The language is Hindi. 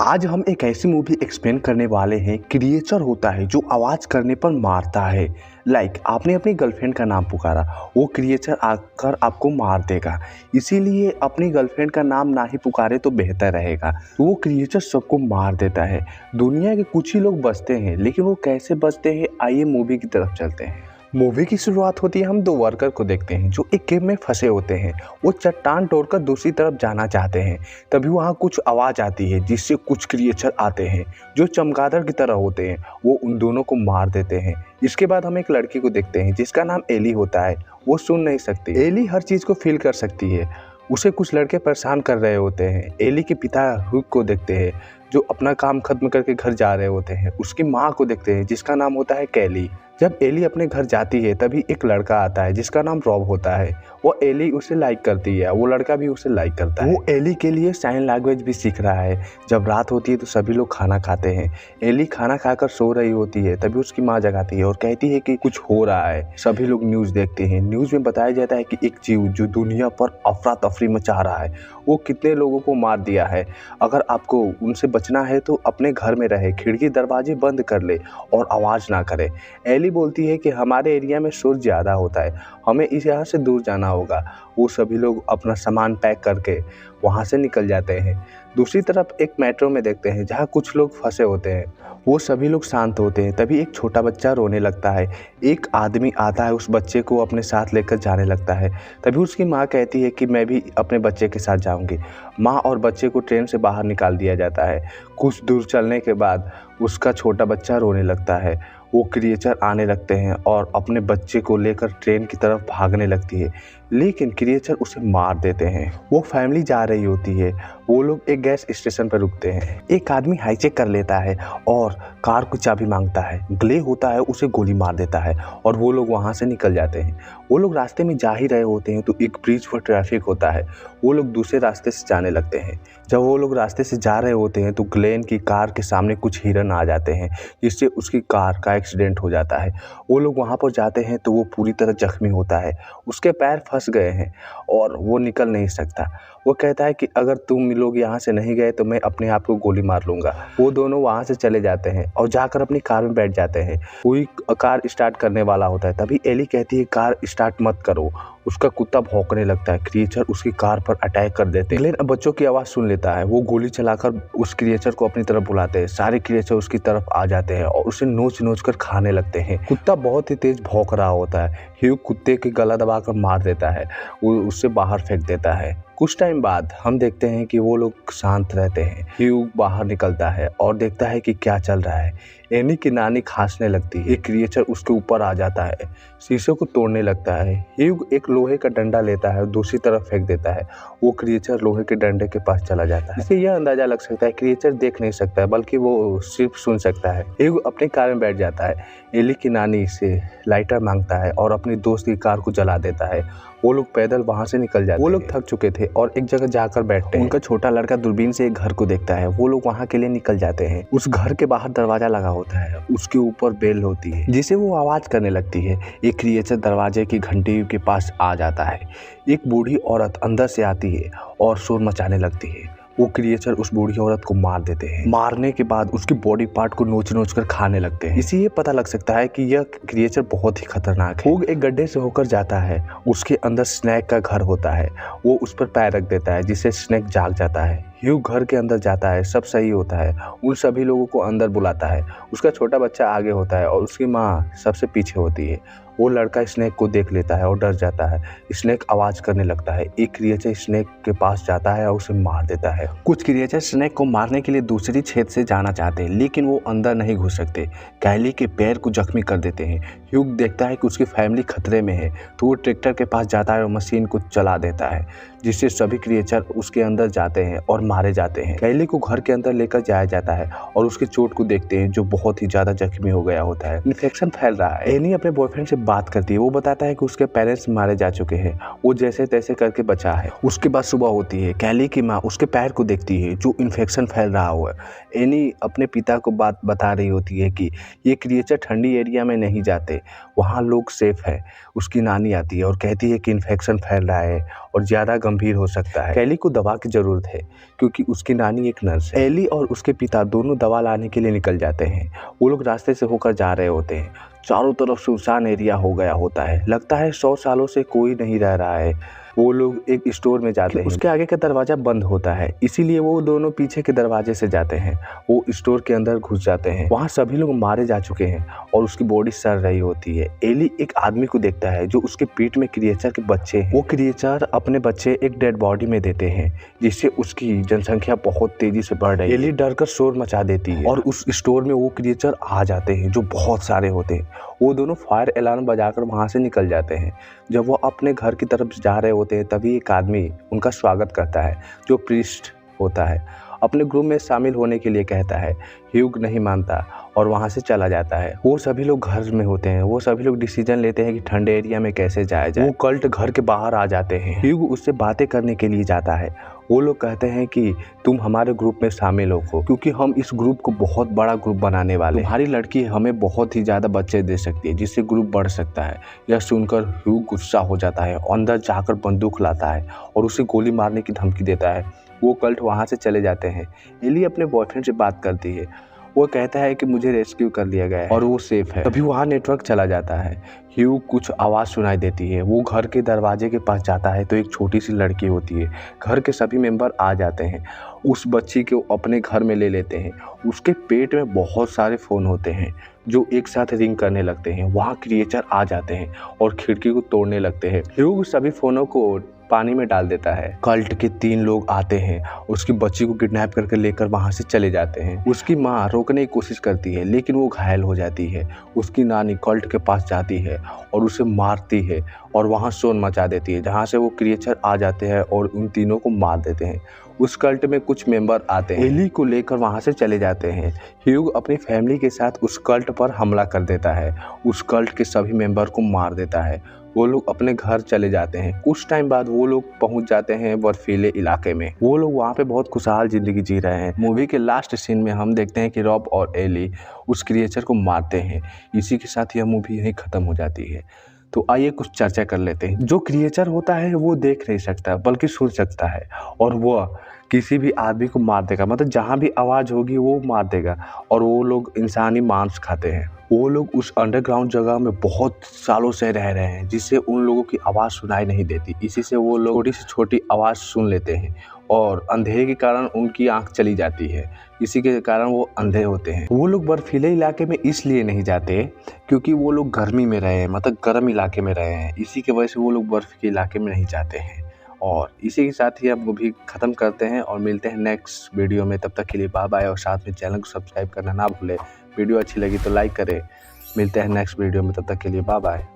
आज हम एक ऐसी मूवी एक्सप्लेन करने वाले हैं। क्रिएचर होता है जो आवाज़ करने पर मारता है। आपने अपनी गर्लफ्रेंड का नाम पुकारा, वो क्रिएचर आकर आपको मार देगा। इसीलिए अपनी गर्लफ्रेंड का नाम ना ही पुकारे तो बेहतर रहेगा। वो क्रिएचर सबको मार देता है। दुनिया के कुछ ही लोग बचते हैं, लेकिन वो कैसे बचते हैं, आइए मूवी की तरफ चलते हैं। मूवी की शुरुआत होती है, हम दो वर्कर को देखते हैं जो एक केव में फंसे होते हैं। वो चट्टान तोड़कर दूसरी तरफ जाना चाहते हैं। तभी वहाँ कुछ आवाज़ आती है जिससे कुछ क्रिएचर आते हैं जो चमगादड़ की तरह होते हैं। वो उन दोनों को मार देते हैं। इसके बाद हम एक लड़की को देखते हैं जिसका नाम एली होता है। वो सुन नहीं सकती। एली हर चीज़ को फील कर सकती है। उसे कुछ लड़के परेशान कर रहे होते हैं। एली के पिता हुक को देखते हैं जो अपना काम खत्म करके घर जा रहे होते हैं। उसकी माँ को देखते हैं जिसका नाम होता है कैली। जब एली अपने घर जाती है तभी एक लड़का आता है जिसका नाम रॉब होता है। वो एली उसे लाइक करती है, वो लड़का भी उसे लाइक करता है। वो एली के लिए साइन लैंग्वेज भी सीख रहा है। जब रात होती है तो सभी लोग खाना खाते हैं। एली खाना खाकर सो रही होती है, तभी उसकी माँ जगाती है और कहती है कि कुछ हो रहा है। सभी लोग न्यूज़ देखते हैं। न्यूज़ में बताया जाता है कि एक जीव जो दुनिया पर अफरा तफरी मचा रहा है, वो कितने लोगों को मार दिया है। अगर आपको उनसे बचना है तो अपने घर में रहे, खिड़की दरवाजे बंद कर ले और आवाज़ ना करे। एली बोलती है कि हमारे एरिया में शोर ज़्यादा होता है, हमें इस यहाँ से दूर जाना होगा। वो सभी लोग अपना सामान पैक करके वहाँ से निकल जाते हैं। दूसरी तरफ एक मेट्रो में देखते हैं जहाँ कुछ लोग फंसे होते हैं। वो सभी लोग शांत होते हैं। तभी एक छोटा बच्चा रोने लगता है। एक आदमी आता है, उस बच्चे को अपने साथ लेकर जाने लगता है। तभी उसकी माँ कहती है कि मैं भी अपने बच्चे के साथ जाऊंगी। माँ और बच्चे को ट्रेन से बाहर निकाल दिया जाता है। कुछ दूर चलने के बाद उसका छोटा बच्चा रोने लगता है। वो क्रिएचर आने लगते हैं और अपने बच्चे को लेकर ट्रेन की तरफ भागने लगती है, लेकिन क्रिएचर उसे मार देते हैं। वो फैमिली जा रही होती है। वो लोग एक गैस स्टेशन पर रुकते हैं। एक आदमी हाईचेक कर लेता है और कार की चाबी मांगता है। ग्ले होता है, उसे गोली मार देता है और वो लोग वहाँ से निकल जाते हैं। वो लोग रास्ते में जा ही रहे होते हैं तो एक ब्रिज पर ट्रैफिक होता है। वो लोग दूसरे रास्ते से जाने लगते हैं। जब वो लोग रास्ते से जा रहे होते हैं तो ग्लेन की कार के सामने कुछ हिरन आ जाते हैं, जिससे उसकी कार का एक्सीडेंट हो जाता है। वो लोग वहाँ पर जाते हैं तो वो पूरी तरह जख्मी होता है। उसके पैर फंस गए हैं और वो निकल नहीं सकता। वो कहता है कि अगर तुम लोग यहाँ से नहीं गए तो मैं अपने आप को गोली मार लूँगा। वो दोनों वहाँ से चले जाते हैं और जाकर अपनी कार में बैठ जाते हैं। कोई कार स्टार्ट करने वाला होता है, तभी एली कहती है कार स्टार्ट मत करो। उसका कुत्ता भौंकने लगता है। क्रिएचर उसकी कार पर अटैक कर देते हैं। ग्लेन अब बच्चों की आवाज़ सुन लेता है। वो गोली चलाकर उस क्रिएचर को अपनी तरफ बुलाते हैं। सारे क्रिएचर उसकी तरफ आ जाते हैं और उसे नोच नोच कर खाने लगते हैं। कुत्ता बहुत ही तेज भौंक रहा होता है। ह्यूग कुत्ते के गला दबाकर मार देता है, वो उससे बाहर फेंक देता है। कुछ टाइम बाद हम देखते हैं कि वो लोग शांत रहते हैं। ह्यूग बाहर निकलता है और देखता है कि क्या चल रहा है। एनी की नानी खांसने लगती है। एक क्रिएचर उसके ऊपर आ जाता है, शीशे को तोड़ने लगता है। ह्यूग एक लोहे का डंडा लेता है और दूसरी तरफ फेंक देता है। वो क्रिएचर लोहे के डंडे के पास चला जाता है। इससे यह अंदाजा लग सकता है क्रिएचर देख नहीं सकता है, बल्कि वो सिर्फ सुन सकता है। ह्यूग अपनी कार में बैठ जाता है। एली की नानी से लाइटर मांगता है और अपनी दोस्त की कार को जला देता है। वो लोग पैदल वहाँ से निकल जाते हैं। वो लोग थक चुके थे और एक जगह जाकर बैठते हैं। उनका छोटा लड़का दूरबीन से एक घर को देखता है। वो लोग वहाँ के लिए निकल जाते हैं। उस घर के बाहर दरवाजा लगा होता है, उसके ऊपर बेल होती है जिसे वो आवाज़ करने लगती है। एक क्रिएचर दरवाजे की घंटी के पास आ जाता है। एक बूढ़ी औरत अंदर से आती है और शोर मचाने लगती है। वो क्रिएचर उस बूढ़ी औरत को मार देते हैं। मारने के बाद उसकी बॉडी पार्ट को नोच नोच कर खाने लगते हैं। इससे ये पता लग सकता है कि यह क्रिएचर बहुत ही खतरनाक है। वो एक गड्ढे से होकर जाता है। उसके अंदर स्नेक का घर होता है। वो उस पर पैर रख देता है जिससे स्नेक जाग जाता है। ह्यूग घर के अंदर जाता है, सब सही होता है। उन सभी लोगों को अंदर बुलाता है। उसका छोटा बच्चा आगे होता है और उसकी माँ सबसे पीछे होती है। वो लड़का स्नेक को देख लेता है और डर जाता है। स्नेक आवाज़ करने लगता है। एक क्रिएचर स्नेक के पास जाता है और उसे मार देता है। कुछ क्रिएचर स्नेक को मारने के लिए दूसरी छेद से जाना चाहते हैं, लेकिन वो अंदर नहीं घुस सकते। कैली के पैर को जख्मी कर देते हैं। ह्यूग देखता है कि उसकी फैमिली खतरे में है, तो वो ट्रैक्टर के पास जाता है और मशीन को चला देता है, जिससे सभी क्रिएचर उसके अंदर जाते हैं और मारे जाते हैं। कैली को घर के अंदर लेकर जाया जाता है और उसके चोट को देखते हैं जो बहुत ही ज़्यादा जख्मी हो गया होता है। इन्फेक्शन फैल रहा है। एनी अपने बॉयफ्रेंड से बात करती है। वो बताता है कि उसके पेरेंट्स मारे जा चुके हैं। वो जैसे तैसे करके बचा है। उसके बाद सुबह होती है। कैली की माँ उसके पैर को देखती है जो इन्फेक्शन फैल रहा हुआ है। एनी अपने पिता को बात बता रही होती है कि ये क्रिएचर ठंडी एरिया में नहीं जाते, वहाँ लोग सेफ है। उसकी नानी आती है और कहती है कि इन्फेक्शन फैल रहा है और ज़्यादा गंभीर हो सकता है। कैली को दवा की ज़रूरत है। क्योंकि उसकी नानी एक नर्स है। एली और उसके पिता दोनों दवा लाने के लिए निकल जाते हैं। वो लोग रास्ते से होकर जा रहे होते हैं। चारों तरफ सुनसान एरिया हो गया होता है। लगता है 100 सालों से कोई नहीं रह रहा है। वो लोग एक स्टोर में जाते हैं। उसके आगे का दरवाजा बंद होता है, इसीलिए वो दोनों पीछे के दरवाजे से जाते हैं। वो स्टोर के अंदर घुस जाते हैं। वहाँ सभी लोग मारे जा चुके हैं और उसकी बॉडी सड़ रही होती है। एली एक आदमी को देखता है जो उसके पीठ में क्रिएचर के बच्चे हैं। वो क्रिएचर अपने बच्चे एक डेड बॉडी में देते हैं, जिससे उसकी जनसंख्या बहुत तेजी से बढ़ रही है। एली डर कर शोर मचा देती है और उस स्टोर में वो क्रिएचर आ जाते हैं जो बहुत सारे होते हैं। वो दोनों फायर अलार्म बजाकर वहाँ से निकल जाते हैं। जब वो अपने घर की तरफ जा रहे होते हैं तभी एक आदमी उनका स्वागत करता है जो प्रीस्ट होता है। अपने ग्रुप में शामिल होने के लिए कहता है। ह्यूग नहीं मानता और वहाँ से चला जाता है। वो सभी लोग घर में होते हैं। वो सभी लोग डिसीजन लेते हैं कि ठंडे एरिया में कैसे जाया जाए। वो कल्ट घर के बाहर आ जाते हैं। ह्यूग उससे बातें करने के लिए जाता है। वो लोग कहते हैं कि तुम हमारे ग्रुप में शामिल हो, क्योंकि हम इस ग्रुप को बहुत बड़ा ग्रुप बनाने वाले हैं। तुम्हारी लड़की हमें बहुत ही ज़्यादा बच्चे दे सकती है, जिससे ग्रुप बढ़ सकता है। यह सुनकर ह्यूग गुस्सा हो जाता है, अंदर जाकर बंदूक लाता है और उसे गोली मारने की धमकी देता है। वो कल्ट वहाँ से चले जाते हैं। एली अपने बॉयफ्रेंड से बात करती है। वो कहता है कि मुझे रेस्क्यू कर लिया गया है और वो सेफ है। तभी वहाँ नेटवर्क चला जाता है। ह्यूग कुछ आवाज़ सुनाई देती है। वो घर के दरवाजे के पास जाता है तो एक छोटी सी लड़की होती है। घर के सभी मेंबर आ जाते हैं। उस बच्ची को अपने घर में ले लेते हैं। उसके पेट में बहुत सारे फ़ोन होते हैं जो एक साथ रिंग करने लगते हैं। वहाँ क्रिएचर आ जाते हैं और खिड़की को तोड़ने लगते हैं। ह्यूग सभी फ़ोनों को पानी में डाल देता है। कल्ट के 3 लोग आते हैं, उसकी बच्ची को किडनैप करके लेकर वहाँ से चले जाते हैं। उसकी माँ रोकने की कोशिश करती है लेकिन वो घायल हो जाती है। उसकी नानी कल्ट के पास जाती है और उसे मारती है और वहाँ शोर मचा देती है, जहाँ से वो क्रिएचर आ जाते हैं और उन तीनों को मार देते हैं। उस कल्ट में कुछ मेंबर आते हैं। एली को लेकर वहाँ से चले जाते हैं। ह्यूग अपनी फैमिली के साथ उस कल्ट पर हमला कर देता है। उस कल्ट के सभी मेंबर को मार देता है। वो लोग अपने घर चले जाते हैं। कुछ टाइम बाद वो लोग पहुंच जाते हैं बर्फीले इलाके में। वो लोग वहाँ पे बहुत खुशहाल जिंदगी जी रहे हैं। मूवी के लास्ट सीन में हम देखते हैं कि रॉब और एली उस क्रिएचर को मारते हैं। इसी के साथ यह मूवी यहीं ख़त्म हो जाती है। तो आइए कुछ चर्चा कर लेते हैं। जो क्रिएचर होता है वो देख नहीं सकता बल्कि सुन सकता है और वह किसी भी आदमी को मार देगा। मतलब जहाँ भी आवाज़ होगी वो मार देगा। और वो लोग इंसानी मांस खाते हैं। वो लोग उस अंडरग्राउंड जगह में बहुत सालों से रह रहे हैं, जिससे उन लोगों की आवाज़ सुनाई नहीं देती। इसी से वो लोग छोटी से छोटी आवाज़ सुन लेते हैं और अंधेरे के कारण उनकी आंख चली जाती है। इसी के कारण वो अंधे होते हैं। वो लोग बर्फीले इलाके में इसलिए नहीं जाते क्योंकि वो लोग गर्मी में रहे हैं, मतलब गर्म इलाके में रहे हैं। इसी की वजह से वो लोग बर्फ़ के इलाके में नहीं जाते हैं। और इसी के साथ ही हम मूवी ख़त्म करते हैं और मिलते हैं नेक्स्ट वीडियो में। तब तक के लिए बाय बाय और साथ में चैनल को सब्सक्राइब करना ना भूलें। वीडियो अच्छी लगी तो लाइक करें। मिलते हैं नेक्स्ट वीडियो में, तब तक के लिए बाय बाय।